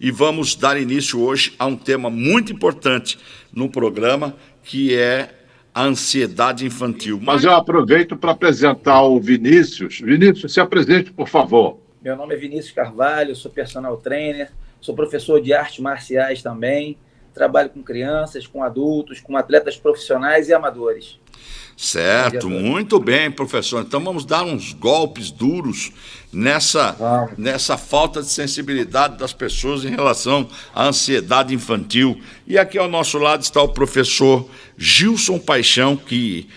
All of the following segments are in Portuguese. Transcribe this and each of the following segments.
e vamos dar início hoje a um tema muito importante no programa, que é a ansiedade infantil. Mas eu aproveito para apresentar o Vinícius. Vinícius, se apresente, por favor. Meu nome é Vinícius Carvalho, sou personal trainer, sou professor de artes marciais também, trabalho com crianças, com adultos, com atletas profissionais e amadores. Certo, muito bem, professor. Então vamos dar uns golpes duros nessa falta de sensibilidade das pessoas em relação à ansiedade infantil. E aqui ao nosso lado está o professor Gilson Paixão, que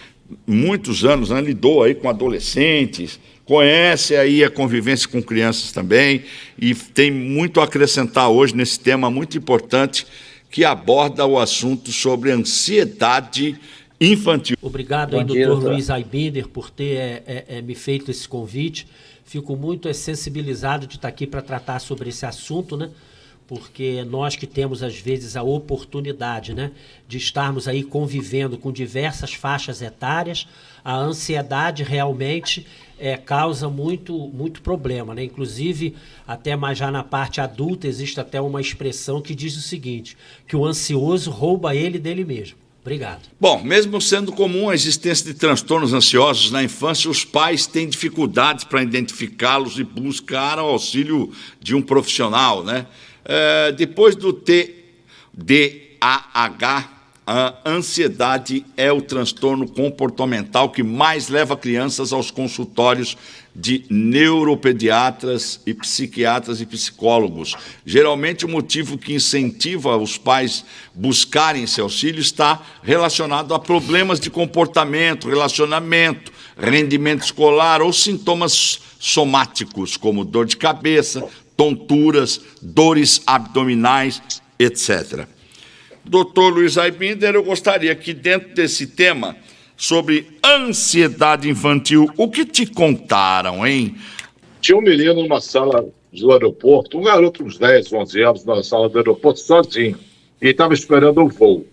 muitos anos lidou aí com adolescentes, conhece aí a convivência com crianças também e tem muito a acrescentar hoje nesse tema muito importante que aborda o assunto sobre ansiedade infantil. Obrigado aí, doutor Luiz Aibinder, por ter me feito esse convite. Fico muito sensibilizado de estar aqui para tratar sobre esse assunto, né? Porque nós que temos, às vezes, a oportunidade, né, de estarmos aí convivendo com diversas faixas etárias, a ansiedade realmente causa muito problema, né? Inclusive, até mais já na parte adulta, existe até uma expressão que diz o seguinte, que o ansioso rouba ele dele mesmo. Obrigado. Bom, mesmo sendo comum a existência de transtornos ansiosos na infância, os pais têm dificuldades para identificá-los e buscar o auxílio de um profissional, né? Depois do TDAH, a ansiedade é o transtorno comportamental que mais leva crianças aos consultórios de neuropediatras e psiquiatras e psicólogos. Geralmente, o motivo que incentiva os pais buscarem esse auxílio está relacionado a problemas de comportamento, relacionamento, rendimento escolar ou sintomas somáticos, como dor de cabeça, tonturas, dores abdominais, etc. Doutor Luiz Aibinder, eu gostaria que dentro desse tema sobre ansiedade infantil, o que te contaram, hein? Tinha um menino numa sala do aeroporto, um garoto uns 10, 11 anos, na sala do aeroporto, sozinho, e estava esperando o voo.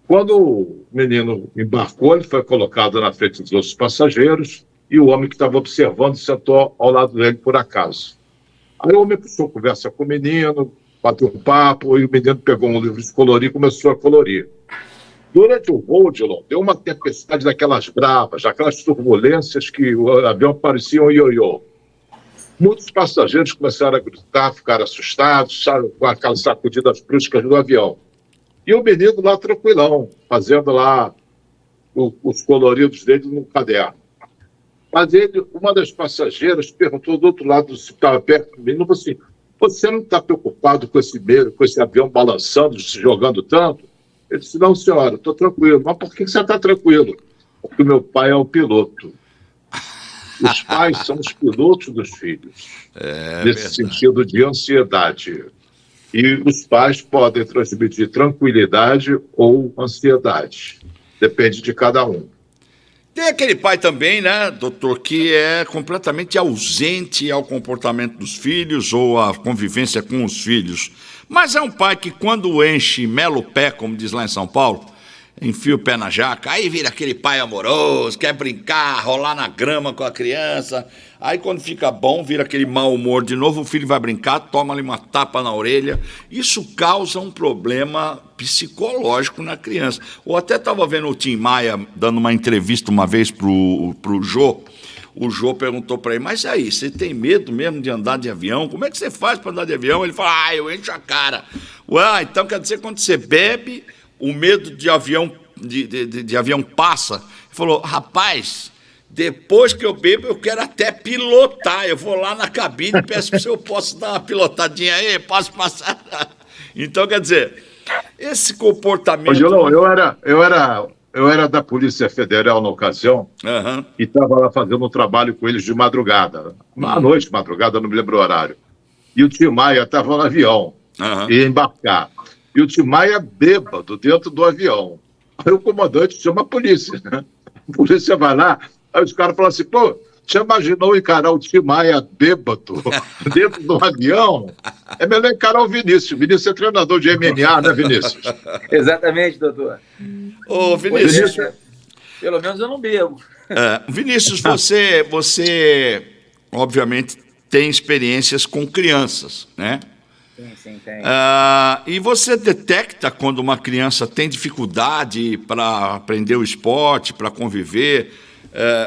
Quando o menino embarcou, ele foi colocado na frente dos outros passageiros, e o homem que estava observando sentou ao lado dele por acaso. Aí o homem puxou conversa com o menino, bateu um papo, e o menino pegou um livro de colorir e começou a colorir. Durante o voo, Dilon, deu uma tempestade daquelas bravas, aquelas turbulências que o avião parecia um ioiô. Muitos passageiros começaram a gritar, ficaram assustados, com aquelas sacudidas bruscas do avião. E o menino lá tranquilão, fazendo lá os coloridos dele no caderno. Mas uma das passageiras perguntou do outro lado, se estava perto do menino, assim, você não está preocupado com esse avião balançando, se jogando tanto? Ele disse, não, senhora, estou tranquilo. Mas por que você está tranquilo? Porque o meu pai é o piloto. Os pais são os pilotos dos filhos, nesse sentido de ansiedade. E os pais podem transmitir tranquilidade ou ansiedade. Depende de cada um. Tem aquele pai também, né, doutor, que é completamente ausente ao comportamento dos filhos ou à convivência com os filhos. Mas é um pai que, quando enche mela o pé, como diz lá em São Paulo, enfia o pé na jaca, aí vira aquele pai amoroso, quer brincar, rolar na grama com a criança. Aí, quando fica bom, vira aquele mau humor de novo, o filho vai brincar, toma-lhe uma tapa na orelha. Isso causa um problema psicológico na criança. Ou até estava vendo o Tim Maia dando uma entrevista uma vez pro Jô. O Jô perguntou para ele, mas aí, você tem medo mesmo de andar de avião? Como é que você faz para andar de avião? Ele falou, eu encho a cara. Ué, então quer dizer, quando você bebe, o medo de avião, de avião passa? Ele falou, rapaz, depois que eu bebo, eu quero até pilotar. Eu vou lá na cabine e peço se eu posso dar uma pilotadinha aí, posso passar? Então, quer dizer, esse comportamento... Ô, Gilão, eu era da Polícia Federal na ocasião, e estava lá fazendo um trabalho com eles de madrugada. À noite, madrugada, não me lembro o horário. E o Tim Maia estava no avião, ia embarcar. E o Tim Maia bêbado dentro do avião. Aí o comandante chama a polícia, né? A polícia vai lá, aí os caras falam assim, pô, você imaginou encarar o Tim Maia bêbado dentro do avião? É melhor encarar o Vinícius. O Vinícius é treinador de MMA, né, Vinícius? Exatamente, doutor. Ô, Vinícius... Pelo menos eu não bebo. Vinícius, você obviamente tem experiências com crianças, né? Sim, tem. E você detecta quando uma criança tem dificuldade para aprender o esporte, para conviver,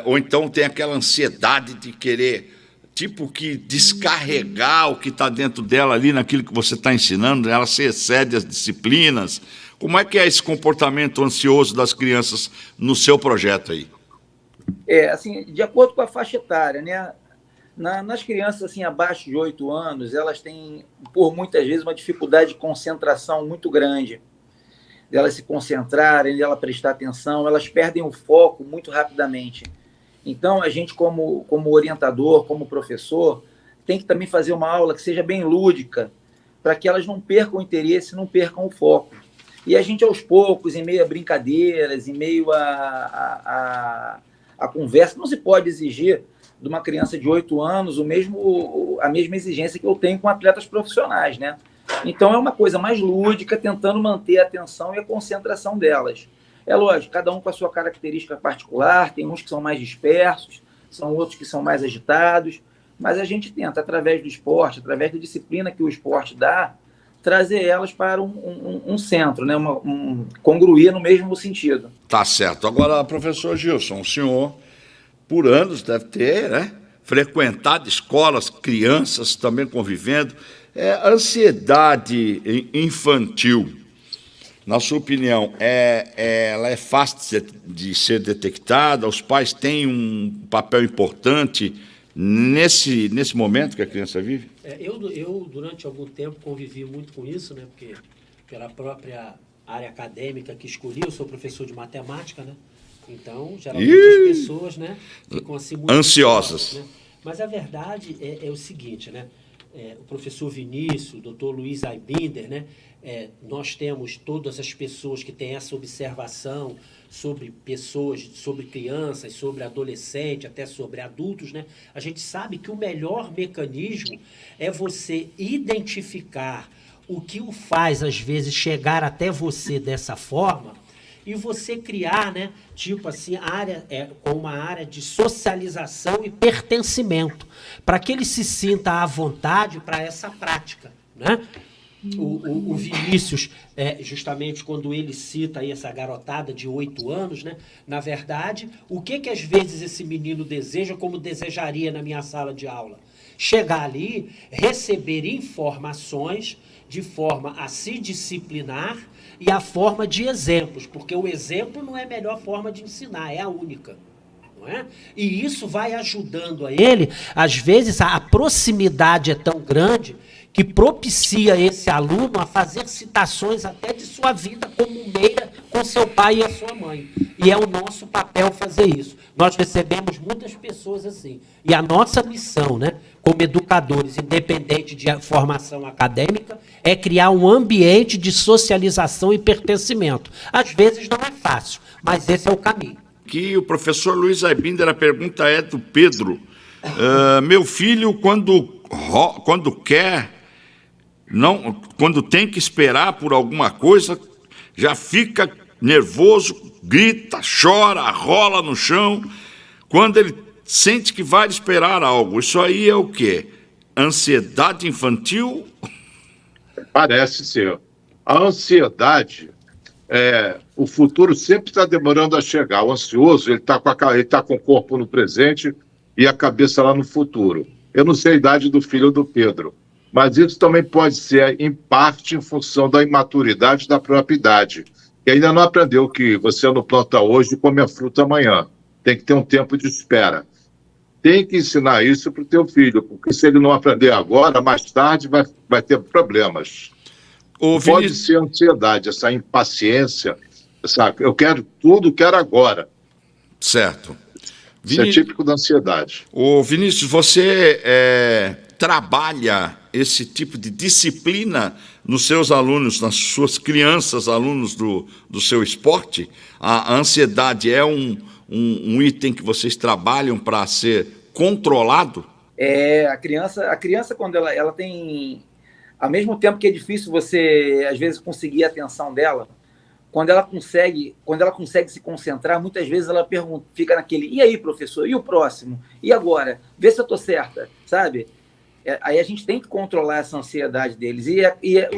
ou então tem aquela ansiedade de querer, tipo, que descarregar o que está dentro dela ali naquilo que você está ensinando, ela se excede as disciplinas. Como é que é esse comportamento ansioso das crianças no seu projeto aí? Assim, de acordo com a faixa etária, né? Nas crianças assim, abaixo de 8 anos, elas têm, por muitas vezes, uma dificuldade de concentração muito grande. Delas se concentrarem, de ela prestar atenção, elas perdem o foco muito rapidamente. Então, a gente, como orientador, como professor, tem que também fazer uma aula que seja bem lúdica, para que elas não percam o interesse, não percam o foco. E a gente, aos poucos, em meio a brincadeiras, em meio a conversa, não se pode exigir de uma criança de 8 anos a mesma exigência que eu tenho com atletas profissionais, né? Então, é uma coisa mais lúdica, tentando manter a atenção e a concentração delas. É lógico, cada um com a sua característica particular, tem uns que são mais dispersos, são outros que são mais agitados, mas a gente tenta, através do esporte, através da disciplina que o esporte dá, trazer elas para um centro, né? Congruir no mesmo sentido. Tá certo. Agora, professor Gilson, o senhor, por anos, deve ter, né, frequentado escolas, crianças também convivendo. Ansiedade infantil, na sua opinião, ela é fácil de ser detectada? Os pais têm um papel importante nesse momento que a criança vive? Eu, durante algum tempo, convivi muito com isso, né? Porque pela própria área acadêmica que escolhi, eu sou professor de matemática, né? Então, geralmente as pessoas, né, ficam assim muito ansiosas. Né? Mas a verdade é o seguinte, né? O professor Vinícius, o doutor Luiz Aibinder, né? Nós temos todas as pessoas que têm essa observação sobre pessoas, sobre crianças, sobre adolescentes, até sobre adultos, né? A gente sabe que o melhor mecanismo é você identificar o que o faz, às vezes, chegar até você dessa forma e você criar, né, tipo assim, uma área de socialização e pertencimento, para que ele se sinta à vontade para essa prática, né? O Vinícius, justamente quando ele cita aí essa garotada de 8 anos, né? Na verdade, o que às vezes esse menino deseja, como desejaria na minha sala de aula? Chegar ali, receber informações de forma a se disciplinar e a forma de exemplos, porque o exemplo não é a melhor forma de ensinar, é a única. Não é? E isso vai ajudando a ele, às vezes a proximidade é tão grande que propicia esse aluno a fazer citações até de sua vida comuneira com seu pai e a sua mãe. E é o nosso papel fazer isso. Nós recebemos muitas pessoas assim. E a nossa missão, né, como educadores, independente de formação acadêmica, é criar um ambiente de socialização e pertencimento. Às vezes não é fácil, mas esse é o caminho. Que o professor Luiz Aibinder, a pergunta é do Pedro. Meu filho, quando quer, quando tem que esperar por alguma coisa, já fica nervoso, grita, chora, rola no chão, quando ele sente que vai esperar algo. Isso aí é o quê? Ansiedade infantil? Parece ser. A ansiedade, o futuro sempre está demorando a chegar. O ansioso, ele está com o corpo no presente e a cabeça lá no futuro. Eu não sei a idade do filho do Pedro, mas isso também pode ser, em parte, em função da imaturidade da própria idade, que ainda não aprendeu que você não planta hoje e come a fruta amanhã. Tem que ter um tempo de espera. Tem que ensinar isso para o teu filho, porque se ele não aprender agora, mais tarde vai ter problemas. Pode ser ansiedade, essa impaciência, eu quero tudo, quero agora. Certo. Isso é típico da ansiedade. Ô, Vinícius, você trabalha esse tipo de disciplina nos seus alunos, nas suas crianças, alunos do seu esporte? A ansiedade é um item que vocês trabalham para ser controlado? A criança quando ela tem, ao mesmo tempo que é difícil você, às vezes, conseguir a atenção dela, quando ela consegue se concentrar, muitas vezes ela fica naquele, e aí, professor, e o próximo? E agora? Vê se eu estou certa, sabe? Aí a gente tem que controlar essa ansiedade deles. E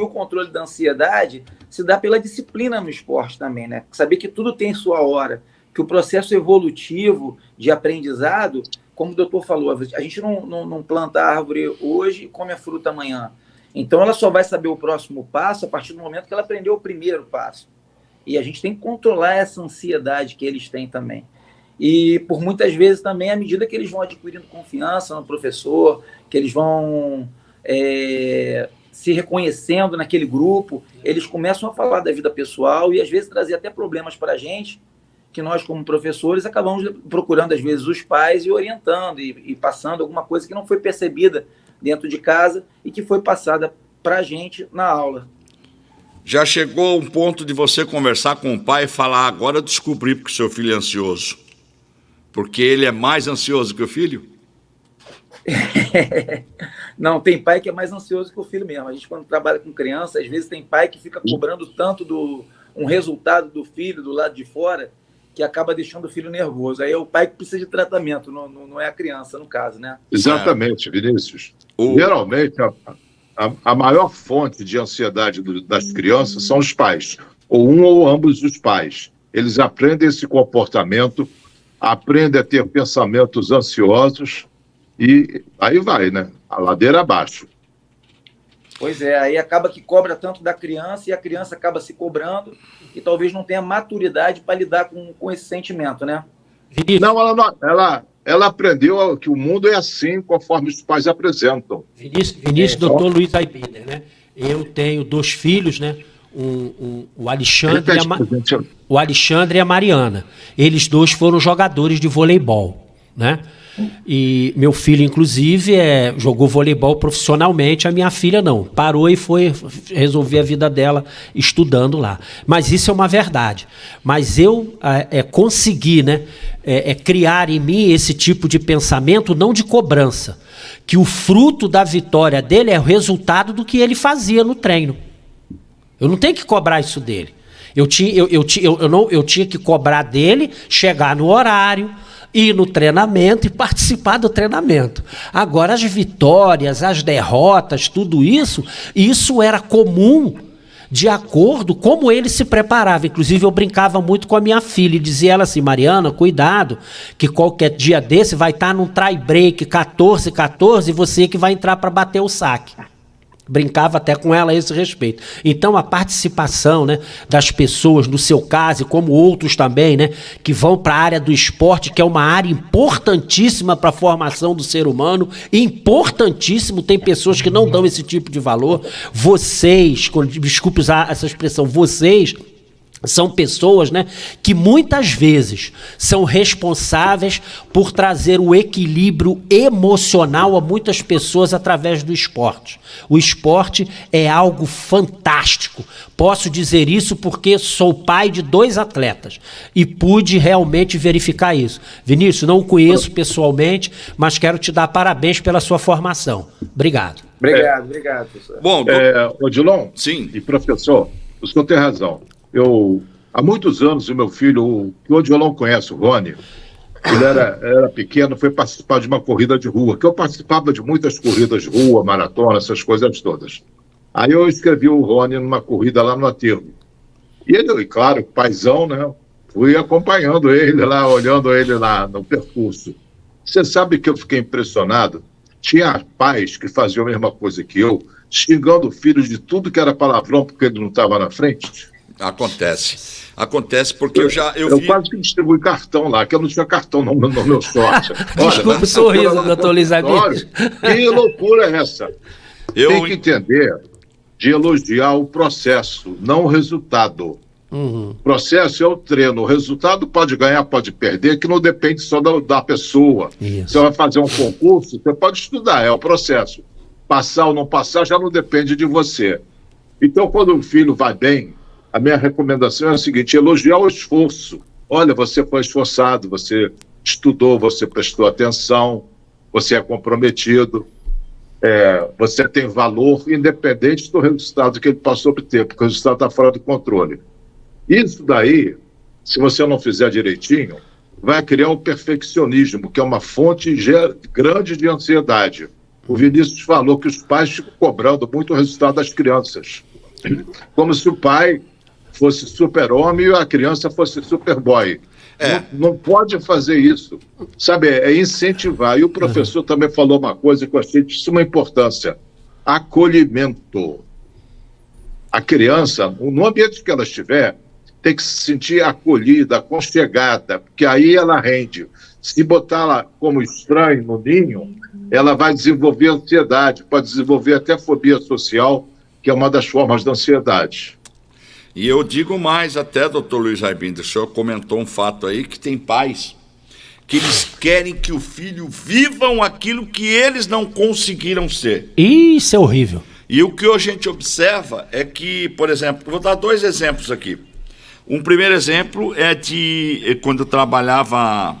o controle da ansiedade se dá pela disciplina no esporte também, né? Saber que tudo tem sua hora, que o processo evolutivo de aprendizado, como o doutor falou, a gente não planta a árvore hoje e come a fruta amanhã. Então ela só vai saber o próximo passo a partir do momento que ela aprendeu o primeiro passo. E a gente tem que controlar essa ansiedade que eles têm também. E por muitas vezes também, à medida que eles vão adquirindo confiança no professor, que eles vão se reconhecendo naquele grupo, eles começam a falar da vida pessoal e às vezes trazer até problemas para a gente, que nós como professores acabamos procurando às vezes os pais e orientando e passando alguma coisa que não foi percebida dentro de casa e que foi passada para a gente na aula. Já chegou um ponto de você conversar com o pai e falar, agora eu descobri porque o seu filho é ansioso. Porque ele é mais ansioso que o filho? Não, tem pai que é mais ansioso que o filho mesmo. A gente, quando trabalha com criança, às vezes tem pai que fica cobrando tanto um resultado do filho do lado de fora que acaba deixando o filho nervoso. Aí é o pai que precisa de tratamento, não é a criança, no caso, né? Exatamente, Vinícius. Geralmente, a maior fonte de ansiedade das crianças são os pais, ou um ou ambos os pais. Eles aprendem esse comportamento, aprendem a ter pensamentos ansiosos e aí vai, né? A ladeira abaixo. Pois é, aí acaba que cobra tanto da criança e a criança acaba se cobrando e talvez não tenha maturidade para lidar com esse sentimento, né? Não, ela aprendeu que o mundo é assim conforme os pais apresentam. Vinícius, doutor Luiz Aibider, né? Eu tenho 2 filhos, né? O Alexandre e a Mariana. Eles 2 foram jogadores de voleibol, né? E meu filho, inclusive, jogou voleibol profissionalmente, a minha filha não. Parou e foi resolver a vida dela estudando lá. Mas isso é uma verdade. Mas eu consegui, né, criar em mim esse tipo de pensamento, não de cobrança, que o fruto da vitória dele é o resultado do que ele fazia no treino. Eu não tenho que cobrar isso dele. Eu tinha que cobrar dele chegar no horário, ir no treinamento e participar do treinamento. Agora, as vitórias, as derrotas, tudo isso era comum de acordo com como ele se preparava. Inclusive, eu brincava muito com a minha filha e dizia ela assim, Mariana, cuidado, que qualquer dia desse vai estar num tie-break 14-14 e você que vai entrar para bater o saque. Brincava até com ela a esse respeito. Então, a participação, né, das pessoas, no seu caso, e como outros também, né, que vão para a área do esporte, que é uma área importantíssima para a formação do ser humano, importantíssimo, tem pessoas que não dão esse tipo de valor. Vocês, desculpe usar essa expressão, vocês são pessoas, né, que muitas vezes são responsáveis por trazer o equilíbrio emocional a muitas pessoas através do esporte. O esporte é algo fantástico. Posso dizer isso porque sou pai de 2 atletas e pude realmente verificar isso. Vinícius, não o conheço pessoalmente, mas quero te dar parabéns pela sua formação. Obrigado. Obrigado, professor. Bom, Odilon, sim. E professor, o senhor tem razão. Há muitos anos, o meu filho, o Odilon conhece, o Rony, ele era pequeno, foi participar de uma corrida de rua, que eu participava de muitas corridas de rua, maratona, essas coisas todas. Aí eu escrevi o Rony numa corrida lá no aterro. E ele, claro, paizão, né? Fui acompanhando ele lá, olhando ele lá no percurso. Você sabe que eu fiquei impressionado? Tinha pais que faziam a mesma coisa que eu, xingando o filho de tudo que era palavrão porque ele não estava na frente. Acontece porque eu vi... quase que distribuí cartão lá, que eu não tinha cartão no meu sorte. Desculpa o sorriso, doutor Luiz Aibider. Que loucura é essa? Tem que entender de elogiar o processo, não o resultado. O processo é o treino. O resultado pode ganhar, pode perder, que não depende só da pessoa. Isso. Você vai fazer um concurso, você pode estudar, é o processo. Passar ou não passar já não depende de você. Então, quando o filho vai bem, a minha recomendação é a seguinte, elogiar o esforço. Olha, você foi esforçado, você estudou, você prestou atenção, você é comprometido, você tem valor, independente do resultado que ele possa obter, porque o resultado está fora do controle. Isso daí, se você não fizer direitinho, vai criar um perfeccionismo, que é uma fonte grande de ansiedade. O Vinícius falou que os pais ficam cobrando muito o resultado das crianças. Como se o pai fosse super-homem e a criança fosse super-boy. Não pode fazer isso. Sabe, é incentivar. E o professor também falou uma coisa que eu achei de suma importância. Acolhimento. A criança, no ambiente que ela estiver, tem que se sentir acolhida, aconchegada, porque aí ela rende. Se botá-la como estranho no ninho, ela vai desenvolver ansiedade, pode desenvolver até fobia social, que é uma das formas da ansiedade. E eu digo mais até, doutor Luiz Aibinder, o senhor comentou um fato aí que tem pais que eles querem que o filho vivam aquilo que eles não conseguiram ser. Isso é horrível. E o que a gente observa é que, por exemplo, vou dar 2 exemplos aqui. Um primeiro exemplo é de quando eu trabalhava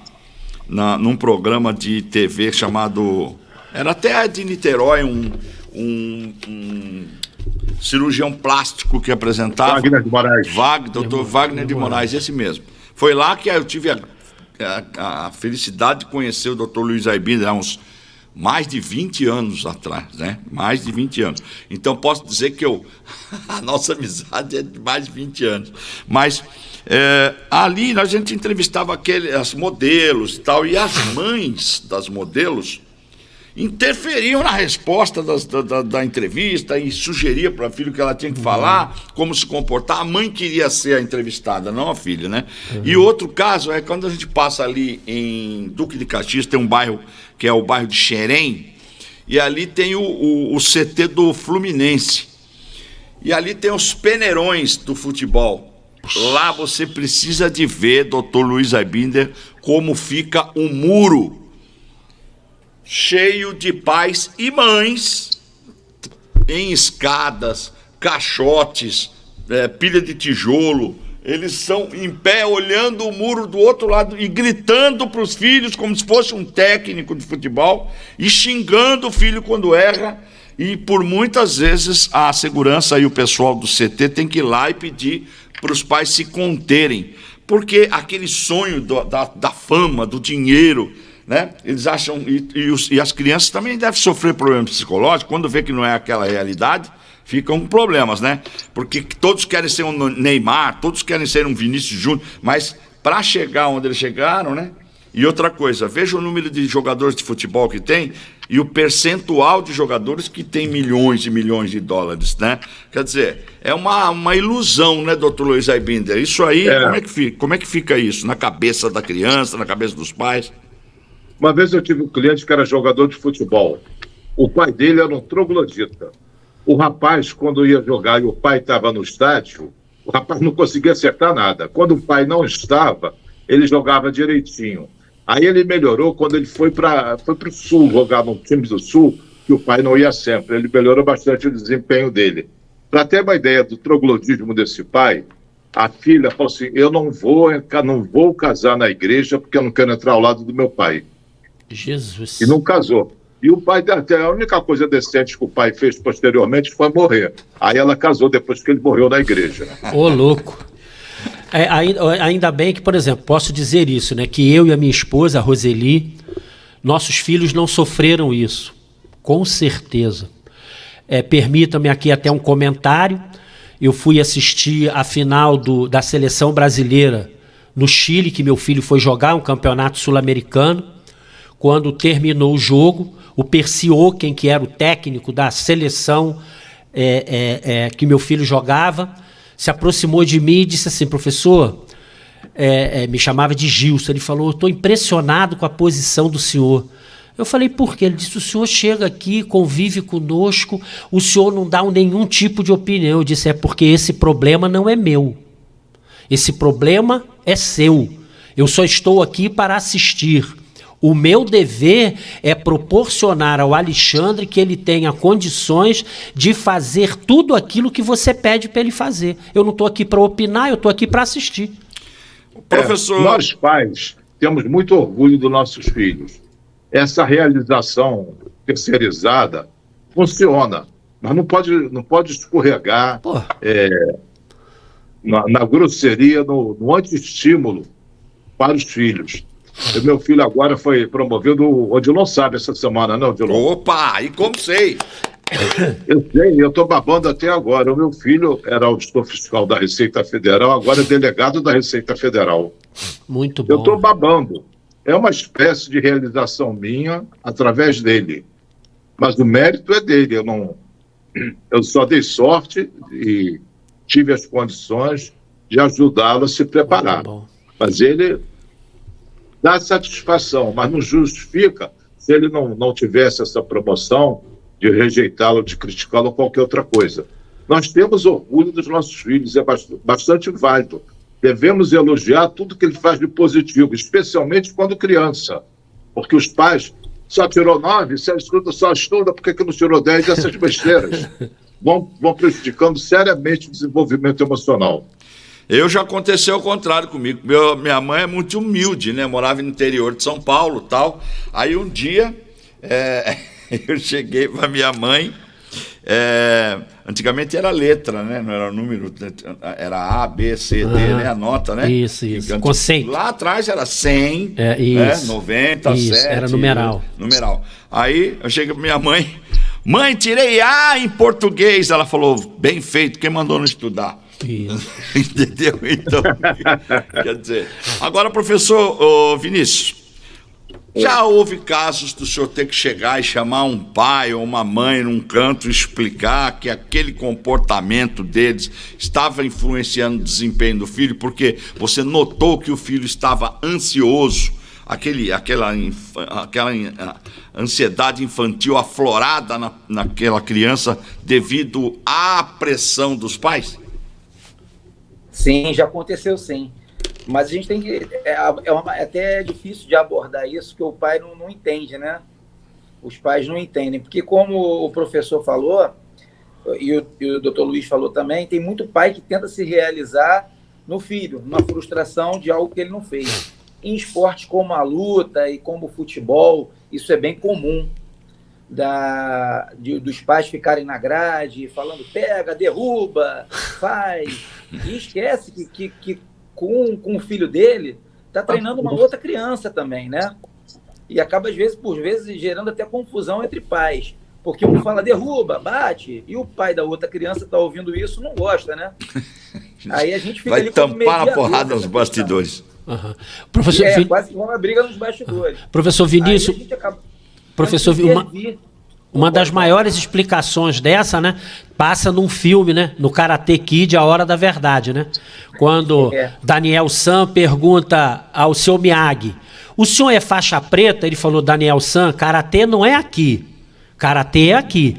num programa de TV chamado... Era até de Niterói, um cirurgião plástico que apresentava. Wagner de Moraes. Dr. Wagner de Moraes, esse mesmo. Foi lá que eu tive a felicidade de conhecer o Dr. Luiz Aibinder há uns mais de 20 anos atrás, né? Mais de 20 anos. Então, posso dizer que a nossa amizade é de mais de 20 anos. Mas ali a gente entrevistava as modelos e tal, e as mães das modelos interferiam na resposta da entrevista e sugeria para a filha o que ela tinha que falar, como se comportar. A mãe queria ser a entrevistada, não a filha, né? E outro caso é quando a gente passa ali em Duque de Caxias, tem um bairro que é o bairro de Xerém, e ali tem o CT do Fluminense. E ali tem os peneirões do futebol. Lá você precisa de ver, doutor Luiz Aibinder, como fica o muro cheio de pais e mães em escadas, caixotes, pilha de tijolo. Eles são em pé olhando o muro do outro lado e gritando para os filhos como se fosse um técnico de futebol e xingando o filho quando erra. E por muitas vezes a segurança e o pessoal do CT tem que ir lá e pedir para os pais se conterem, porque aquele sonho da fama, do dinheiro, né? Eles acham, e as crianças também devem sofrer problemas psicológicos, quando vê que não é aquela realidade, ficam com problemas, né? Porque todos querem ser um Neymar, todos querem ser um Vinícius Júnior, mas para chegar onde eles chegaram, né? E outra coisa, veja o número de jogadores de futebol que tem e o percentual de jogadores que tem milhões e milhões de dólares, né? Quer dizer, é uma ilusão, né, doutor Luiz Aibinder? Isso aí, como é que fica isso na cabeça da criança, na cabeça dos pais? Uma vez eu tive um cliente que era jogador de futebol. O pai dele era um troglodita. O rapaz, quando ia jogar e o pai estava no estádio, o rapaz não conseguia acertar nada. Quando o pai não estava, ele jogava direitinho. Aí ele melhorou quando ele foi para o Sul, jogar no time do Sul, que o pai não ia sempre. Ele melhorou bastante o desempenho dele. Para ter uma ideia do troglodismo desse pai, a filha falou assim, eu não vou casar na igreja porque eu não quero entrar ao lado do meu pai. Jesus. E não casou. E o pai, até a única coisa decente que o pai fez posteriormente foi morrer. Aí ela casou depois que ele morreu na igreja. Ô, louco. Ainda bem que, por exemplo, posso dizer isso, né? Que eu e a minha esposa, a Roseli, nossos filhos não sofreram isso. Com certeza. Permita-me aqui até um comentário. Eu fui assistir a final da seleção brasileira no Chile, que meu filho foi jogar, um campeonato sul-americano. Quando terminou o jogo, o Percioquem, que era o técnico da seleção que meu filho jogava, se aproximou de mim e disse assim, professor, me chamava de Gilson, ele falou, eu estou impressionado com a posição do senhor. Eu falei, por quê? Ele disse, o senhor chega aqui, convive conosco, o senhor não dá nenhum tipo de opinião. Eu disse, é porque esse problema não é meu. Esse problema é seu. Eu só estou aqui para assistir. O meu dever é proporcionar ao Alexandre que ele tenha condições de fazer tudo aquilo que você pede para ele fazer. Eu não estou aqui para opinar, eu estou aqui para assistir. Professor... Nós pais temos muito orgulho dos nossos filhos. Essa realização terceirizada funciona, mas não pode escorregar na grosseria, no anti-estímulo para os filhos. E meu filho agora foi promovido, o Odilon sabe essa semana, né, Odilon? Opa, e como sei? Eu sei, eu estou babando até agora. O meu filho era auditor fiscal da Receita Federal, agora é delegado da Receita Federal. Muito Eu bom. estou babando. É uma espécie de realização minha através dele. Mas o mérito é dele. Eu só dei sorte e tive as condições de ajudá-lo a se preparar. Muito bom. Mas ele dá satisfação, mas não justifica se ele não tivesse essa promoção de rejeitá-lo, de criticá-lo ou qualquer outra coisa. Nós temos orgulho dos nossos filhos, é bastante válido. Devemos elogiar tudo que ele faz de positivo, especialmente quando criança. Porque os pais só tirou 9, se estuda, só estuda, por que não tirou 10? Essas besteiras vão prejudicando seriamente o desenvolvimento emocional. Já aconteceu o contrário comigo. Minha mãe é muito humilde, né? Morava no interior de São Paulo e tal. Aí um dia eu cheguei para minha mãe. Antigamente era letra, né? Não era número, era A, B, C, D, né? A nota, né? Isso. Conceito. Lá atrás era 100, isso. Né? 90, isso, 7. Era numeral. Aí eu cheguei para minha mãe. Mãe, tirei A em português. Ela falou, bem feito, quem mandou não estudar? Isso. Entendeu? Então, quer dizer... Agora, professor Vinícius, já houve casos do senhor ter que chegar e chamar um pai ou uma mãe num canto e explicar que aquele comportamento deles estava influenciando o desempenho do filho, porque você notou que o filho estava ansioso, aquela ansiedade infantil aflorada naquela criança devido à pressão dos pais? Sim, já aconteceu sim. Mas a gente tem que... É até difícil de abordar isso, que o pai não entende, né? Os pais não entendem. Porque como o professor falou, e o doutor Luiz falou também, tem muito pai que tenta se realizar no filho, numa frustração de algo que ele não fez. Em esportes como a luta e como o futebol, isso é bem comum. Dos pais ficarem na grade, falando, pega, derruba, faz... E esquece que com o filho dele, está treinando uma outra criança também, né? E acaba, por vezes, gerando até confusão entre pais. Porque um fala, derruba, bate, e o pai da outra criança está ouvindo isso, não gosta, né? Aí a gente fica vai ali tampar a porrada nos bastidores. Uhum. Professor, quase uma briga nos bastidores. Professor Vinícius, professor, uma das maiores explicações dessa, né, passa num filme, né, no Karate Kid, A Hora da Verdade, né? Quando Daniel San pergunta ao seu Miyagi, o senhor é faixa preta? Ele falou, Daniel San, Karatê não é aqui, Karatê é aqui.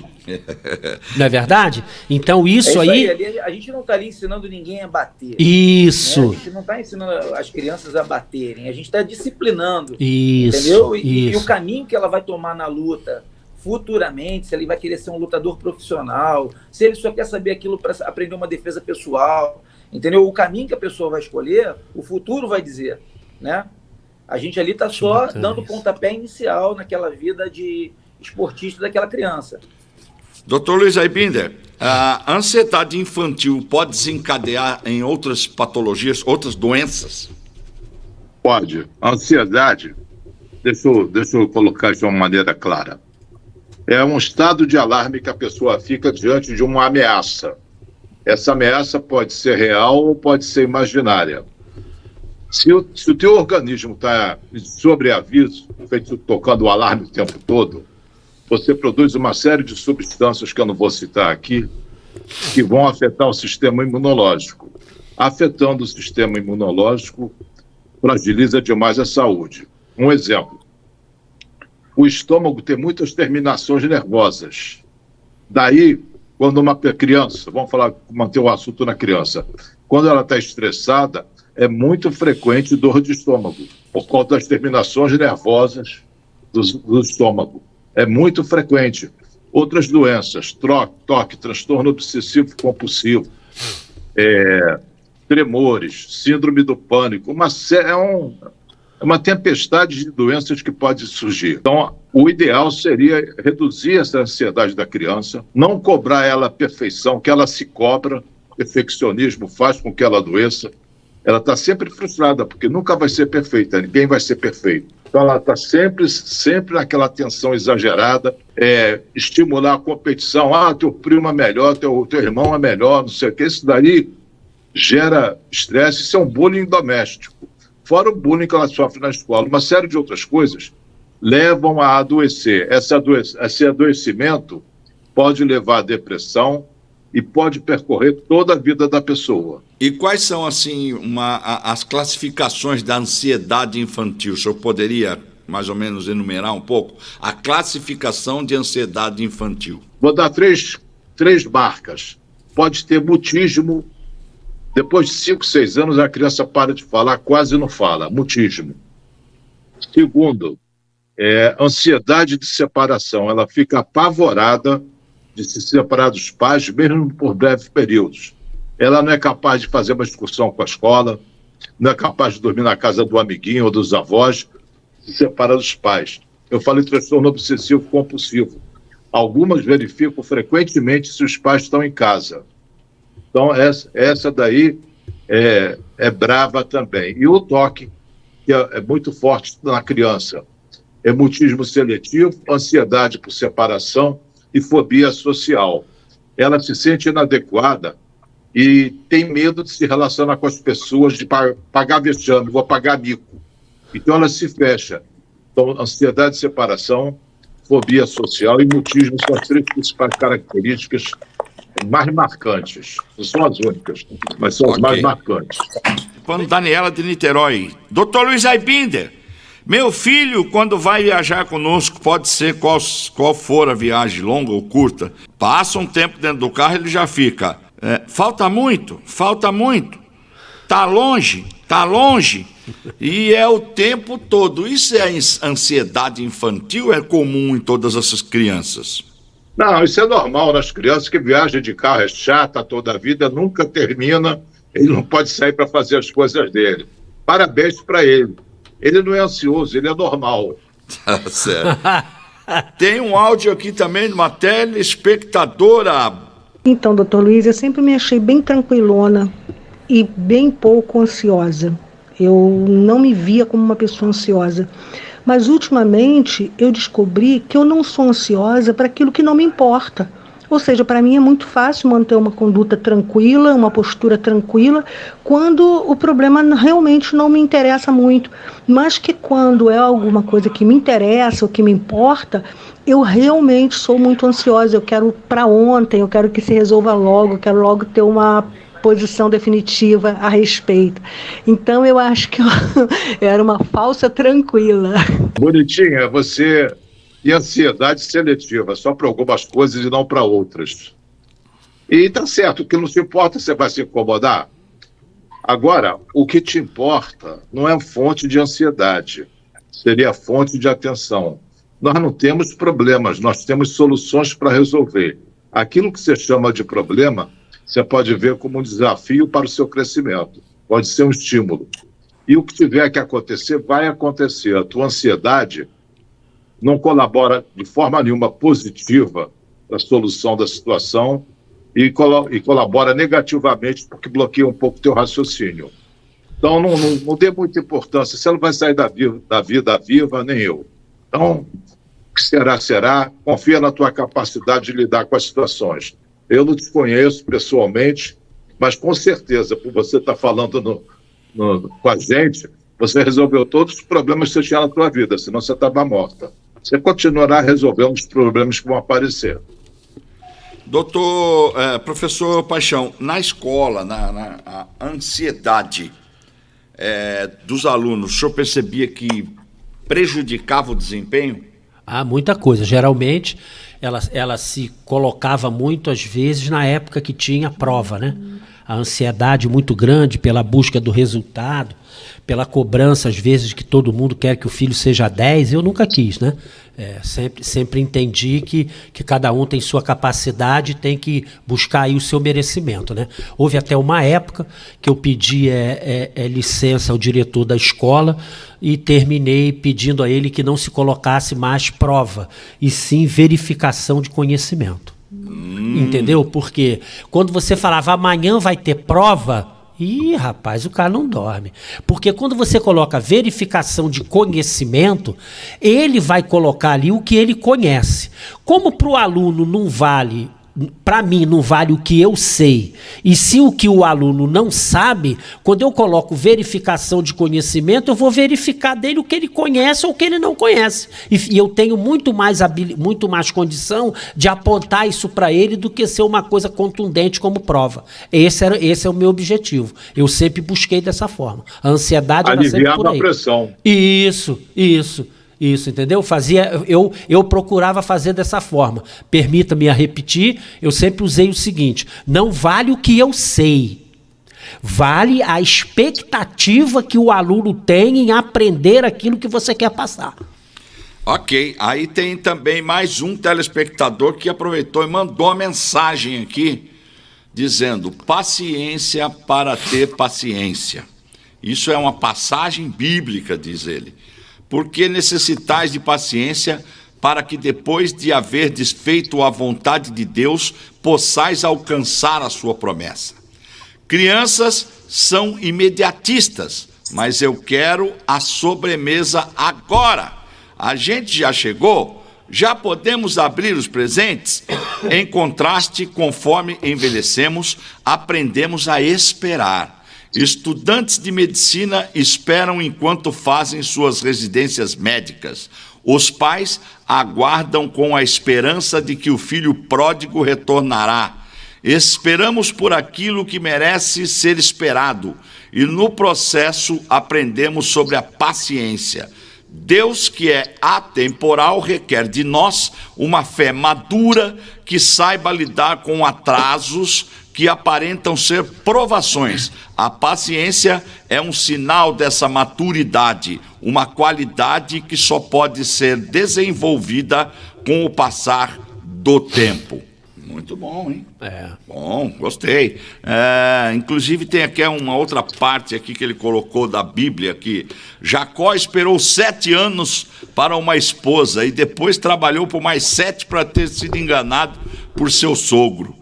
Não é verdade? Então isso aí... A gente não está ali ensinando ninguém a bater. Isso. Né? A gente não está ensinando as crianças a baterem, a gente está disciplinando. Isso. Entendeu? E o caminho que ela vai tomar na luta futuramente, se ele vai querer ser um lutador profissional, se ele só quer saber aquilo para aprender uma defesa pessoal, entendeu? O caminho que a pessoa vai escolher, o futuro vai dizer, né? A gente ali está só dando pontapé inicial naquela vida de esportista daquela criança. Dr. Luiz Aibinder, a ansiedade infantil pode desencadear em outras patologias, outras doenças? Pode. A ansiedade, deixa eu colocar de uma maneira clara, é um estado de alarme que a pessoa fica diante de uma ameaça. Essa ameaça pode ser real ou pode ser imaginária. Se o teu organismo está sobre aviso, tocando o alarme o tempo todo, você produz uma série de substâncias que eu não vou citar aqui, que vão afetar o sistema imunológico. Afetando o sistema imunológico, fragiliza demais a saúde. Um exemplo. O estômago tem muitas terminações nervosas. Daí, quando uma criança, vamos manter o assunto na criança, quando ela está estressada, é muito frequente dor de estômago, por conta das terminações nervosas do estômago. É muito frequente. Outras doenças, toque, transtorno obsessivo compulsivo, tremores, síndrome do pânico, é uma tempestade de doenças que pode surgir. Então, o ideal seria reduzir essa ansiedade da criança, não cobrar ela a perfeição, que ela se cobra, o perfeccionismo faz com que ela adoeça, ela está sempre frustrada, porque nunca vai ser perfeita, ninguém vai ser perfeito. Então ela está sempre naquela tensão exagerada, estimular a competição, teu primo é melhor, teu irmão é melhor, não sei o que, isso daí gera estresse, isso é um bullying doméstico. Fora o bullying que ela sofre na escola, uma série de outras coisas levam a adoecer. Esse adoecimento pode levar à depressão e pode percorrer toda a vida da pessoa. E quais são, assim, as classificações da ansiedade infantil? O senhor poderia, mais ou menos, enumerar um pouco a classificação de ansiedade infantil? Vou dar três marcas. Pode ter mutismo. Depois de 5, 6 anos, a criança para de falar, quase não fala. Mutismo. Segundo, ansiedade de separação. Ela fica apavorada de se separar dos pais, mesmo por breves períodos. Ela não é capaz de fazer uma excursão com a escola, não é capaz de dormir na casa do amiguinho ou dos avós, se separa dos pais. Eu falei transtorno obsessivo compulsivo. Algumas verificam frequentemente se os pais estão em casa. Então, essa daí é brava também. E o toque, que é muito forte na criança. Mutismo seletivo, ansiedade por separação e fobia social. Ela se sente inadequada e tem medo de se relacionar com as pessoas, de pagar vexame, vou pagar mico. Então ela se fecha. Então, ansiedade de separação, fobia social e mutismo são as 3 principais características mais marcantes. Não são as únicas, mas são as mais marcantes. Daniela de Niterói. Doutor Luiz Aibinder, meu filho, quando vai viajar conosco, pode ser qual for a viagem, longa ou curta, passa um tempo dentro do carro, ele já fica, falta muito, tá longe, e é o tempo todo. Isso é ansiedade infantil, é comum em todas essas crianças? Não, isso é normal nas crianças que viajam de carro, é chata toda a vida, nunca termina, ele não pode sair para fazer as coisas dele. Parabéns para ele. Ele não é ansioso, ele é normal. Tá certo. Tem um áudio aqui também de uma telespectadora. Então, doutor Luiz, eu sempre me achei bem tranquilona e bem pouco ansiosa. Eu não me via como uma pessoa ansiosa. Mas, ultimamente, eu descobri que eu não sou ansiosa para aquilo que não me importa. Ou seja, para mim é muito fácil manter uma conduta tranquila, uma postura tranquila, quando o problema realmente não me interessa muito. Mas que quando é alguma coisa que me interessa ou que me importa, eu realmente sou muito ansiosa. Eu quero para ontem, eu quero que se resolva logo, eu quero logo ter uma posição definitiva a respeito. Então eu acho que eu era uma falsa tranquila. Bonitinha, você... E ansiedade seletiva, só para algumas coisas e não para outras. E tá certo, o que não se importa, você vai se incomodar. Agora, o que te importa não é fonte de ansiedade, seria fonte de atenção. Nós não temos problemas, nós temos soluções para resolver. Aquilo que você chama de problema, você pode ver como um desafio para o seu crescimento. Pode ser um estímulo. E o que tiver que acontecer, vai acontecer. A tua ansiedade não colabora de forma nenhuma positiva para a solução da situação e colabora negativamente porque bloqueia um pouco o teu raciocínio. Então, não dê muita importância. Você não vai sair da vida viva, nem eu. Então, o que será, será. Confia na tua capacidade de lidar com as situações. Eu não te conheço pessoalmente, mas com certeza, por você estar falando com a gente, você resolveu todos os problemas que você tinha na tua vida, senão você estava morta. Você continuará resolvendo os problemas que vão aparecer. Professor Paixão, na escola, a ansiedade dos alunos, o senhor percebia que prejudicava o desempenho? Muita coisa. Geralmente, ela se colocava muito, às vezes, na época que tinha prova, né? A ansiedade muito grande pela busca do resultado, pela cobrança, às vezes, de que todo mundo quer que o filho seja 10, eu nunca quis, né? Sempre entendi que cada um tem sua capacidade e tem que buscar aí o seu merecimento, né? Houve até uma época que eu pedi licença ao diretor da escola e terminei pedindo a ele que não se colocasse mais prova, e sim verificação de conhecimento. Entendeu? Porque quando você falava amanhã vai ter prova, Ih, rapaz, o cara não dorme. Porque quando você coloca verificação de conhecimento, ele vai colocar ali o que ele conhece. Como para o aluno não vale, para mim não vale o que eu sei, e se o que o aluno não sabe, quando eu coloco verificação de conhecimento, eu vou verificar dele o que ele conhece ou o que ele não conhece. E eu tenho muito mais condição de apontar isso para ele do que ser uma coisa contundente como prova. Esse é o meu objetivo. Eu sempre busquei dessa forma. A ansiedade era sempre por aí. Aliviar a pressão. Isso, entendeu? Eu procurava fazer dessa forma. Permita-me repetir, eu sempre usei o seguinte: não vale o que eu sei, vale a expectativa que o aluno tem em aprender aquilo que você quer passar. Ok, aí tem também mais um telespectador que aproveitou e mandou uma mensagem aqui, dizendo: paciência para ter paciência. Isso é uma passagem bíblica, diz ele. Porque necessitais de paciência, para que depois de haver desfeito a vontade de Deus, possais alcançar a sua promessa. Crianças são imediatistas, mas eu quero a sobremesa agora. A gente já chegou? Já podemos abrir os presentes? Em contraste, conforme envelhecemos, aprendemos a esperar. Estudantes de medicina esperam enquanto fazem suas residências médicas. Os pais aguardam com a esperança de que o filho pródigo retornará. Esperamos por aquilo que merece ser esperado, e no processo aprendemos sobre a paciência. Deus, que é atemporal, requer de nós uma fé madura que saiba lidar com atrasos que aparentam ser provações. A paciência é um sinal dessa maturidade, uma qualidade que só pode ser desenvolvida com o passar do tempo. Muito bom, hein? Bom, gostei. Inclusive tem aqui uma outra parte aqui que ele colocou da Bíblia, que Jacó esperou 7 anos para uma esposa e depois trabalhou por mais 7 para ter sido enganado por seu sogro.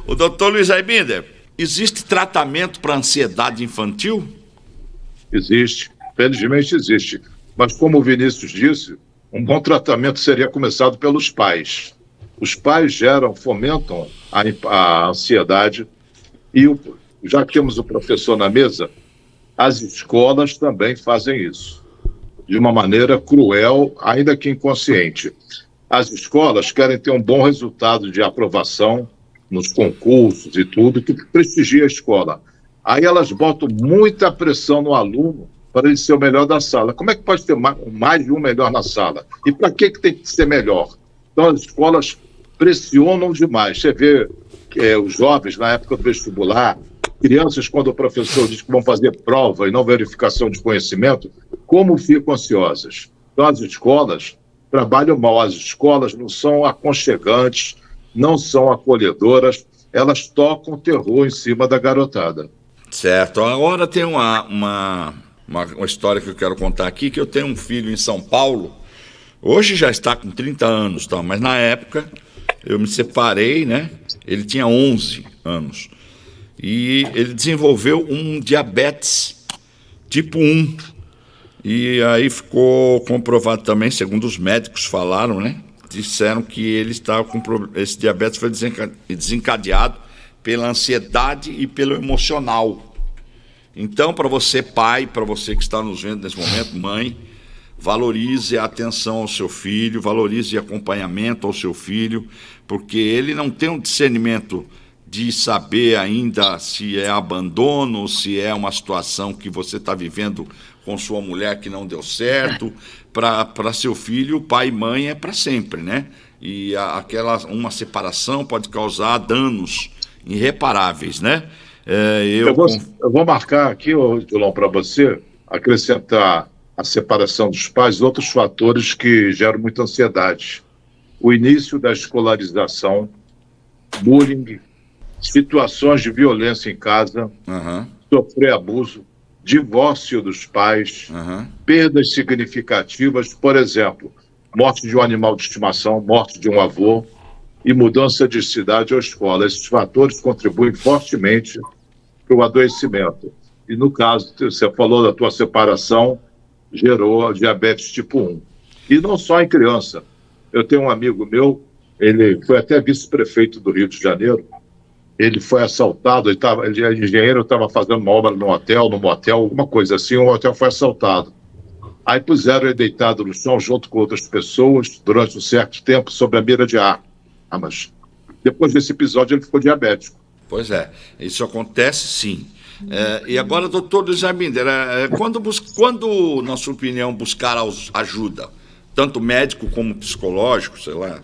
O doutor Luiz Aibinder, existe tratamento para ansiedade infantil? Existe, felizmente existe. Mas como o Vinícius disse, um bom tratamento seria começado pelos pais. Os pais fomentam a ansiedade e, já que temos o professor na mesa, as escolas também fazem isso, de uma maneira cruel, ainda que inconsciente. As escolas querem ter um bom resultado de aprovação nos concursos e tudo, que prestigia a escola. Aí elas botam muita pressão no aluno para ele ser o melhor da sala. Como é que pode ter mais de um melhor na sala? E para que tem que ser melhor? Então as escolas pressionam demais. Você vê os jovens na época do vestibular, crianças, quando o professor diz que vão fazer prova e não verificação de conhecimento, como ficam ansiosas? Então as escolas trabalham mal. As escolas não são aconchegantes, não são acolhedoras, elas tocam terror em cima da garotada. Certo. Agora tem uma história que eu quero contar aqui, que eu tenho um filho em São Paulo, hoje já está com 30 anos, tá? Mas na época eu me separei, né? Ele tinha 11 anos e ele desenvolveu um diabetes tipo 1. E aí ficou comprovado também, segundo os médicos falaram, né? Disseram que ele estava com esse diabetes foi desencadeado pela ansiedade e pelo emocional. Então, para você pai, para você que está nos vendo nesse momento, mãe, valorize a atenção ao seu filho, valorize acompanhamento ao seu filho, porque ele não tem um discernimento de saber ainda se é abandono, se é uma situação que você está vivendo com sua mulher que não deu certo. Para seu filho, pai e mãe é para sempre, né? E uma separação pode causar danos irreparáveis, né? Eu vou marcar aqui, Dilon, para você, acrescentar a separação dos pais, outros fatores que geram muita ansiedade. O início da escolarização, bullying, situações de violência em casa, sofrer abuso, divórcio dos pais, perdas significativas, por exemplo, morte de um animal de estimação, morte de um avô, e mudança de cidade ou escola. Esses fatores contribuem fortemente para o adoecimento. E no caso, você falou da tua separação, gerou a diabetes tipo 1. E não só em criança. Eu tenho um amigo meu, ele foi até vice-prefeito do Rio de Janeiro, ele foi assaltado, ele é engenheiro, estava fazendo uma obra no motel, alguma coisa assim, o hotel foi assaltado. Aí puseram ele deitado no chão junto com outras pessoas durante um certo tempo sobre a mira de ar. Mas depois desse episódio ele ficou diabético. Pois é, isso acontece sim. E agora, doutor Luiz Arminder, quando, na sua opinião, buscar ajuda, tanto médico como psicológico, sei lá?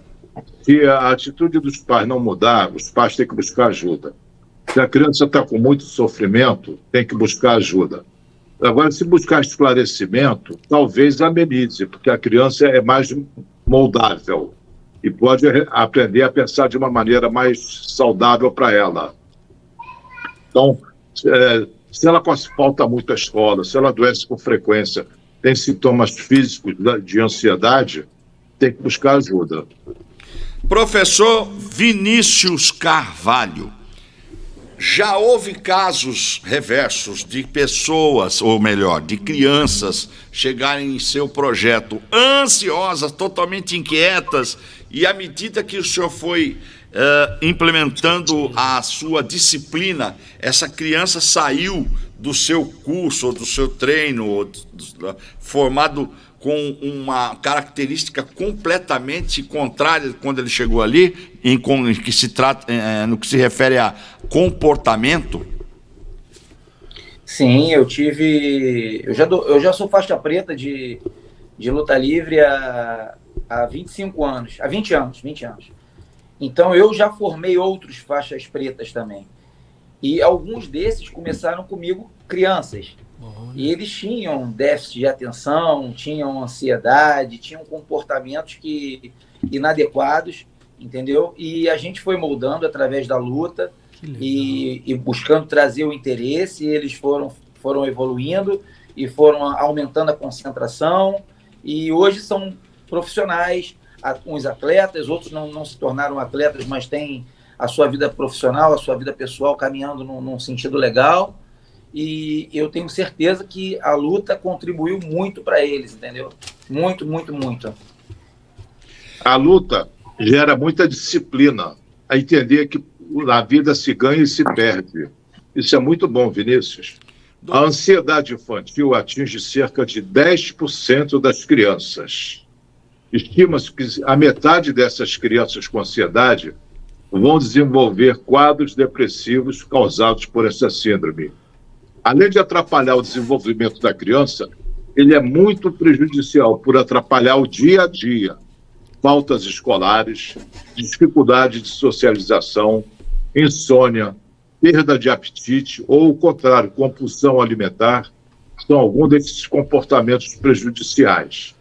Se a atitude dos pais não mudar, os pais têm que buscar ajuda. Se a criança está com muito sofrimento, tem que buscar ajuda. Agora, se buscar esclarecimento, talvez amenize, porque a criança é mais moldável e pode aprender a pensar de uma maneira mais saudável para ela. Então, se ela falta muito à escola, se ela adoece com frequência, tem sintomas físicos de ansiedade, tem que buscar ajuda. Professor Vinícius Carvalho, já houve casos reversos de pessoas, ou melhor, de crianças chegarem em seu projeto ansiosas, totalmente inquietas, e à medida que o senhor foi implementando a sua disciplina, essa criança saiu do seu curso, ou do seu treino, formado com uma característica completamente contrária quando ele chegou ali, no que se refere a comportamento? Sim, eu já sou faixa preta de luta livre há 25 anos, há 20 anos. Então eu já formei outros faixas pretas também. E alguns desses começaram comigo crianças. E eles tinham déficit de atenção, tinham ansiedade, tinham comportamentos inadequados, entendeu? E a gente foi moldando através da luta e buscando trazer o interesse, e eles foram evoluindo e foram aumentando a concentração, e hoje são profissionais, uns atletas, outros não se tornaram atletas, mas têm a sua vida profissional, a sua vida pessoal caminhando num sentido legal. E eu tenho certeza que a luta contribuiu muito para eles, entendeu? Muito, muito, muito. A luta gera muita disciplina, a entender que na vida se ganha e se perde. Isso é muito bom, Vinícius. A ansiedade infantil atinge cerca de 10% das crianças. Estima-se que a metade dessas crianças com ansiedade vão desenvolver quadros depressivos causados por essa síndrome. Além de atrapalhar o desenvolvimento da criança, ele é muito prejudicial por atrapalhar o dia a dia. Faltas escolares, dificuldade de socialização, insônia, perda de apetite ou, o contrário, compulsão alimentar, são alguns desses comportamentos prejudiciais.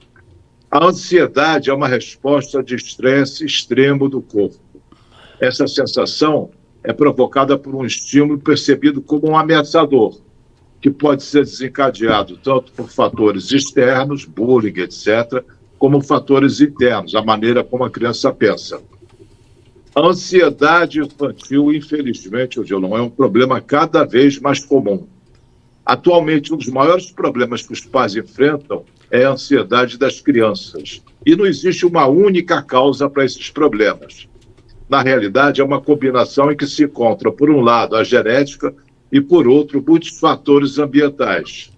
A ansiedade é uma resposta de estresse extremo do corpo. Essa sensação é provocada por um estímulo percebido como um ameaçador, que pode ser desencadeado tanto por fatores externos, bullying, etc., como fatores internos, a maneira como a criança pensa. A ansiedade infantil, infelizmente, Odilon, é um problema cada vez mais comum. Atualmente, um dos maiores problemas que os pais enfrentam é a ansiedade das crianças. E não existe uma única causa para esses problemas. Na realidade, é uma combinação em que se encontra, por um lado, a genética e, por outro, muitos fatores ambientais.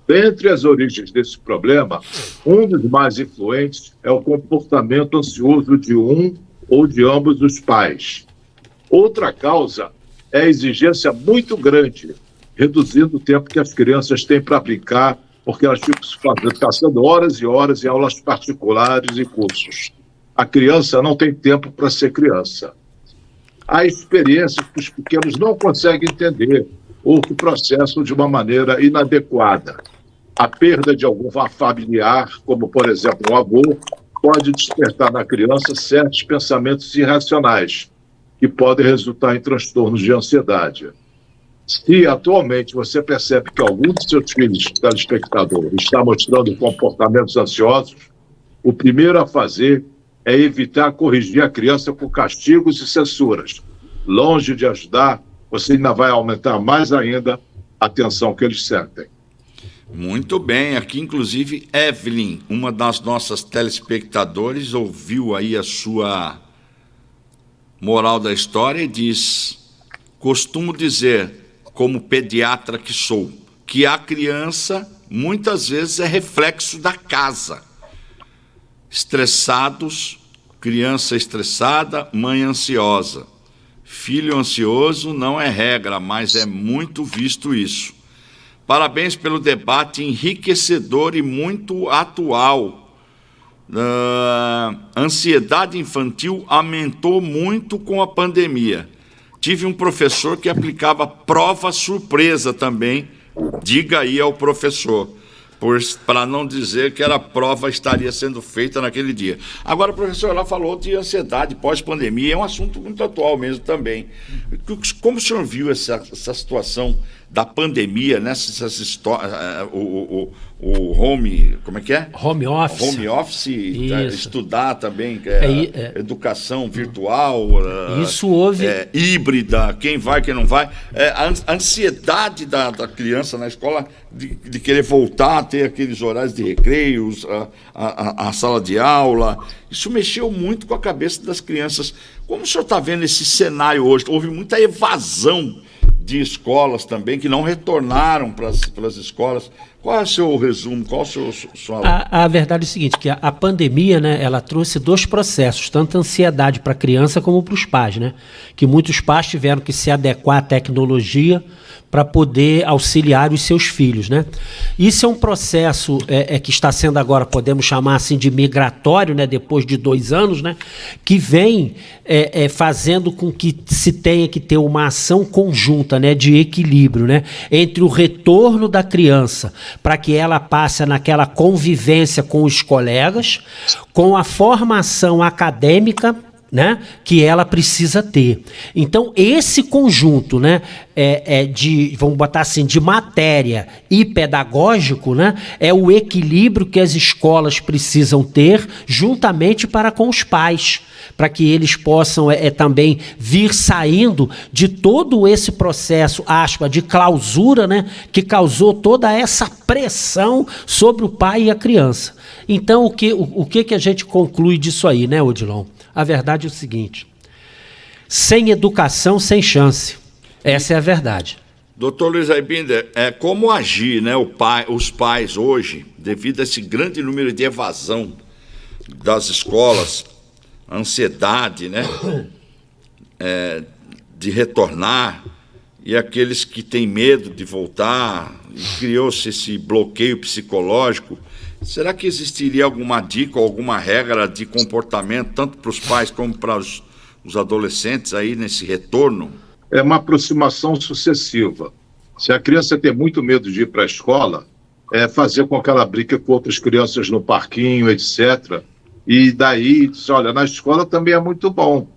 Dentre as origens desse problema, um dos mais influentes é o comportamento ansioso de um ou de ambos os pais. Outra causa é a exigência muito grande, reduzindo o tempo que as crianças têm para brincar, porque elas ficam passando horas e horas em aulas particulares e cursos. A criança não tem tempo para ser criança. Há experiências que os pequenos não conseguem entender ou que processam de uma maneira inadequada. A perda de algum familiar, como, por exemplo, um avô, pode despertar na criança certos pensamentos irracionais, que podem resultar em transtornos de ansiedade. Se atualmente você percebe que algum de seus filhos, telespectador, está mostrando comportamentos ansiosos, o primeiro a fazer é evitar corrigir a criança com castigos e censuras. Longe de ajudar, você ainda vai aumentar mais ainda a tensão que eles sentem. Muito bem, aqui inclusive Evelyn, uma das nossas telespectadores, ouviu aí a sua moral da história e diz: costumo dizer, como pediatra que sou, que a criança muitas vezes é reflexo da casa. Estressados, criança estressada, mãe ansiosa. Filho ansioso não é regra, mas é muito visto isso. Parabéns pelo debate enriquecedor e muito atual. A ansiedade infantil aumentou muito com a pandemia. Tive um professor que aplicava prova surpresa também. Diga aí ao professor, para não dizer que a prova estaria sendo feita naquele dia. Agora, professor, ela falou de ansiedade pós-pandemia, é um assunto muito atual mesmo também. Como o senhor viu essa situação da pandemia, nessas histórias, o home, como é que é? Home office. Home office, estudar também, educação virtual, isso houve... híbrida, quem vai, quem não vai. A ansiedade da criança na escola de querer voltar a ter aqueles horários de recreios, a sala de aula, isso mexeu muito com a cabeça das crianças. Como o senhor está vendo esse cenário hoje? Houve muita evasão de escolas também, que não retornaram para as escolas. Qual é o seu resumo? Qual é o seu... A verdade é o seguinte, que a pandemia, né, ela trouxe dois processos, tanto a ansiedade para a criança como para os pais, né? Que muitos pais tiveram que se adequar à tecnologia para poder auxiliar os seus filhos, né? Isso é um processo que está sendo agora, podemos chamar assim, de migratório, né? Depois de 2 anos, né? Que vem fazendo com que se tenha que ter uma ação conjunta, né? De equilíbrio, né? Entre o retorno da criança para que ela passe naquela convivência com os colegas, com a formação acadêmica, né, que ela precisa ter. Então, esse conjunto, né, vamos botar assim, de matéria e pedagógico, né, é o equilíbrio que as escolas precisam ter juntamente para com os pais, para que eles possam também vir saindo de todo esse processo, aspa, de clausura, né, que causou toda essa pressão sobre o pai e a criança. Então, o que a gente conclui disso aí, né, Odilon? A verdade é o seguinte: sem educação, sem chance. Essa é a verdade. Doutor Luiz Aibinder, como agir, né, os pais hoje, devido a esse grande número de evasão das escolas, ansiedade, né, de retornar, e aqueles que têm medo de voltar, e criou-se esse bloqueio psicológico. Será que existiria alguma dica, alguma regra de comportamento, tanto para os pais como para os adolescentes aí nesse retorno? É uma aproximação sucessiva. Se a criança tem muito medo de ir para a escola, fazer com que ela brinque com outras crianças no parquinho, etc. E daí, olha, na escola também é muito bom.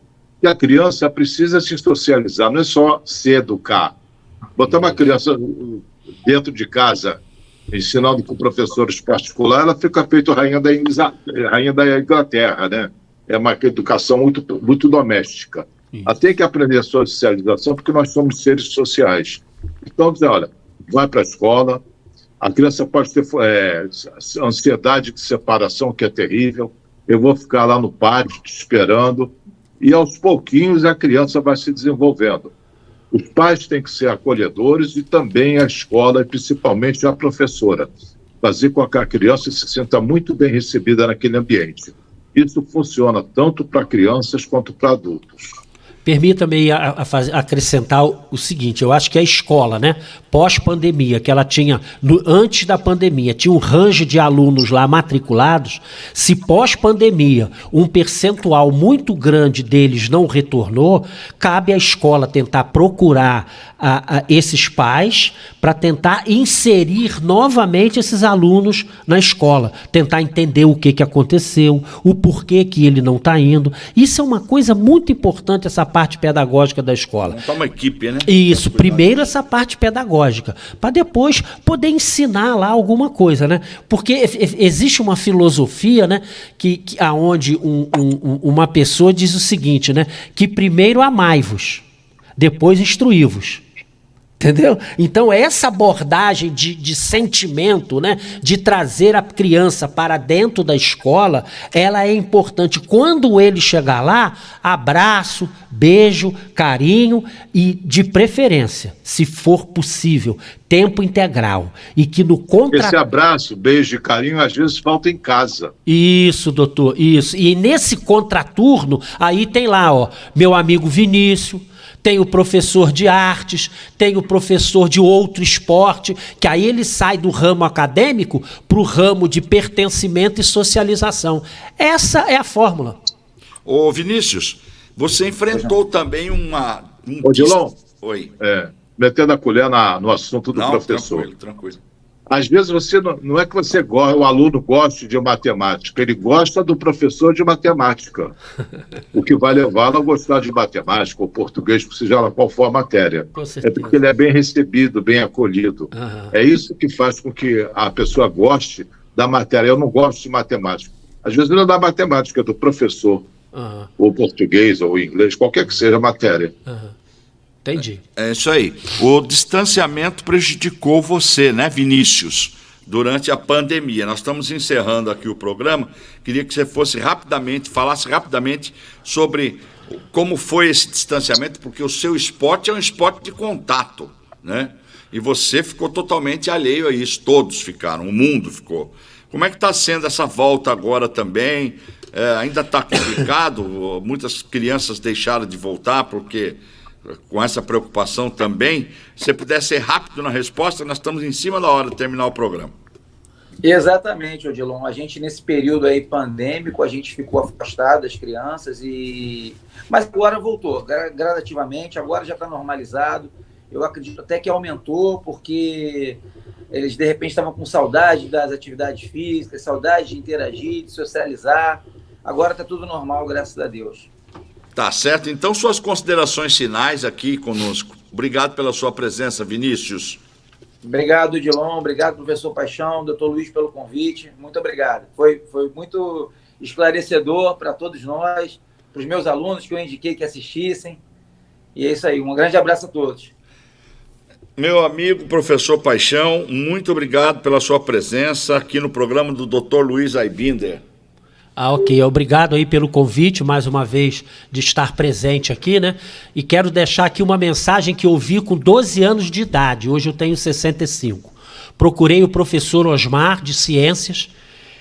E a criança precisa se socializar, não é só se educar. Botar uma criança dentro de casa, ensinando com professores particulares, ela fica feito rainha da Inglaterra, né? É uma educação muito, muito doméstica. Ela tem que aprender a socialização, porque nós somos seres sociais. Então, dizer, olha, vai para a escola, a criança pode ter ansiedade de separação, que é terrível, eu vou ficar lá no pátio te esperando, e aos pouquinhos a criança vai se desenvolvendo. Os pais têm que ser acolhedores e também a escola, e principalmente a professora, fazer com que a criança se sinta muito bem recebida naquele ambiente. Isso funciona tanto para crianças quanto para adultos. Permita-me acrescentar o seguinte: eu acho que a escola, né, pós-pandemia, que ela tinha, antes da pandemia, tinha um range de alunos lá matriculados. Se pós-pandemia um percentual muito grande deles não retornou, cabe à escola tentar procurar esses pais para tentar inserir novamente esses alunos na escola, tentar entender o que aconteceu, o porquê que ele não está indo. Isso é uma coisa muito importante, essa parte parte pedagógica da escola. Montar uma equipe, né? Isso, primeiro essa parte pedagógica, para depois poder ensinar lá alguma coisa, né? Porque existe uma filosofia, né, aonde uma pessoa diz o seguinte, né, que primeiro amai-vos, depois instruí-vos. Entendeu? Então, essa abordagem de sentimento, né, de trazer a criança para dentro da escola, ela é importante. Quando ele chegar lá, abraço, beijo, carinho e, de preferência, se for possível, tempo integral. E que no Esse abraço, beijo e carinho, às vezes falta em casa. Isso, doutor, isso. E nesse contraturno, aí tem lá, ó, meu amigo Vinícius, tem o professor de artes, tem o professor de outro esporte, que aí ele sai do ramo acadêmico para o ramo de pertencimento e socialização. Essa é a fórmula. Ô, Vinícius, você enfrentou também Odilon, Oi. Metendo a colher no assunto do professor. Tranquilo. Às vezes você não é que o aluno goste de matemática, ele gosta do professor de matemática. O que vai levá-lo a gostar de matemática, ou português, seja lá qual for a matéria. É porque ele é bem recebido, bem acolhido. Uhum. É isso que faz com que a pessoa goste da matéria. Eu não gosto de matemática. Às vezes não é da matemática, é do professor, ou português, ou inglês, qualquer que seja a matéria. Entendi. É isso aí. O distanciamento prejudicou você, né, Vinícius, durante a pandemia. Nós estamos encerrando aqui o programa. Queria que você falasse rapidamente sobre como foi esse distanciamento, porque o seu esporte é um esporte de contato, né? E você ficou totalmente alheio a isso. Todos ficaram, o mundo ficou. Como é que está sendo essa volta agora também? Ainda está complicado? Muitas crianças deixaram de voltar porque... com essa preocupação também, se você puder ser rápido na resposta, nós estamos em cima da hora de terminar o programa. Exatamente, Odilon. A gente, nesse período aí pandêmico, a gente ficou afastado das crianças, mas agora voltou, gradativamente, agora já está normalizado. Eu acredito até que aumentou, porque eles, de repente, estavam com saudade das atividades físicas, saudade de interagir, de socializar. Agora está tudo normal, graças a Deus. Tá certo. Então, suas considerações finais aqui conosco. Obrigado pela sua presença, Vinícius. Obrigado, Odilon. Obrigado, professor Paixão, doutor Luiz, pelo convite. Muito obrigado. Foi muito esclarecedor para todos nós, para os meus alunos que eu indiquei que assistissem. E é isso aí. Um grande abraço a todos. Meu amigo professor Paixão, muito obrigado pela sua presença aqui no programa do Dr. Luiz Aibinder. Ok, obrigado aí pelo convite, mais uma vez, de estar presente aqui, né? E quero deixar aqui uma mensagem que eu ouvi com 12 anos de idade, hoje eu tenho 65. Procurei o professor Osmar, de Ciências,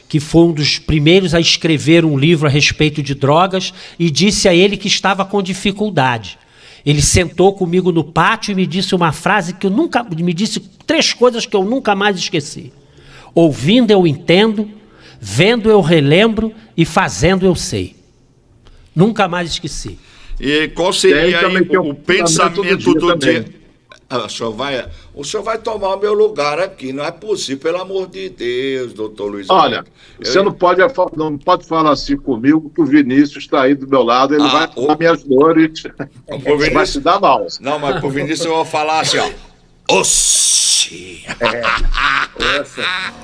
que foi um dos primeiros a escrever um livro a respeito de drogas, e disse a ele que estava com dificuldade. Ele sentou comigo no pátio e me disse uma frase que me disse 3 coisas que eu nunca mais esqueci. Ouvindo eu entendo, vendo eu relembro e fazendo eu sei. Nunca mais esqueci. E qual seria aí o pensamento do dia? O senhor vai tomar o meu lugar aqui, não é possível, pelo amor de Deus, doutor Luiz. Olha, você não pode falar assim comigo, que o Vinícius está aí do meu lado, ele vai tomar minhas dores, vai se dar mal. Não, mas pro Vinícius eu vou falar assim, ó. Oxi!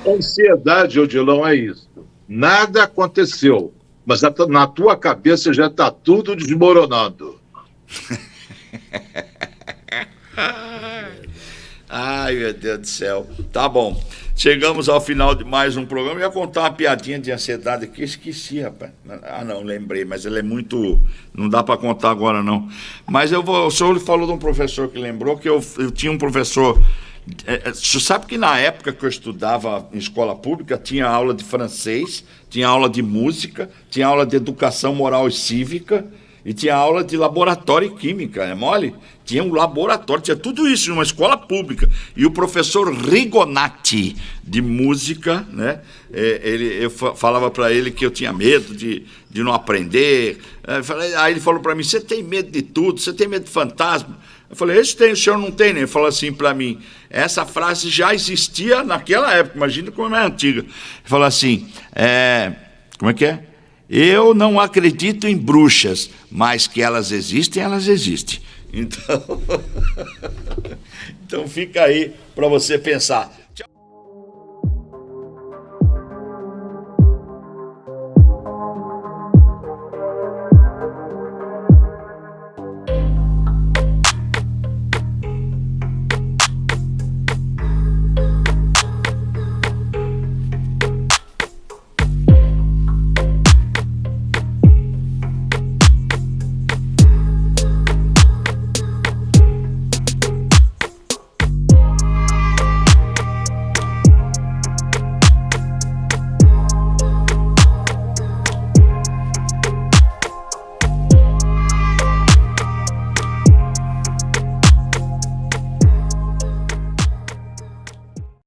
Ansiedade, Odilon, é isso. Nada aconteceu, mas na tua cabeça já está tudo desmoronando. Ai, meu Deus do céu. Tá bom. Chegamos ao final de mais um programa. Eu ia contar uma piadinha de ansiedade aqui, esqueci, rapaz. Não, lembrei, mas ele é muito... Não dá para contar agora, não. Mas o senhor falou de um professor que lembrou que eu tinha um professor... Você sabe que na época que eu estudava em escola pública, tinha aula de francês, tinha aula de música, tinha aula de educação moral e cívica, e tinha aula de laboratório e química, é mole? Tinha um laboratório, tinha tudo isso numa escola pública. E o professor Rigonati, de música, né? Eu falava para ele que eu tinha medo de não aprender. Aí ele falou para mim, você tem medo de tudo, você tem medo de fantasma? Eu falei, esse tem, o senhor não tem, né? Ele falou assim para mim, essa frase já existia naquela época, imagina como é antiga. Ele falou assim, como é que é? Eu não acredito em bruxas, mas que elas existem, elas existem. Então, então fica aí para você pensar.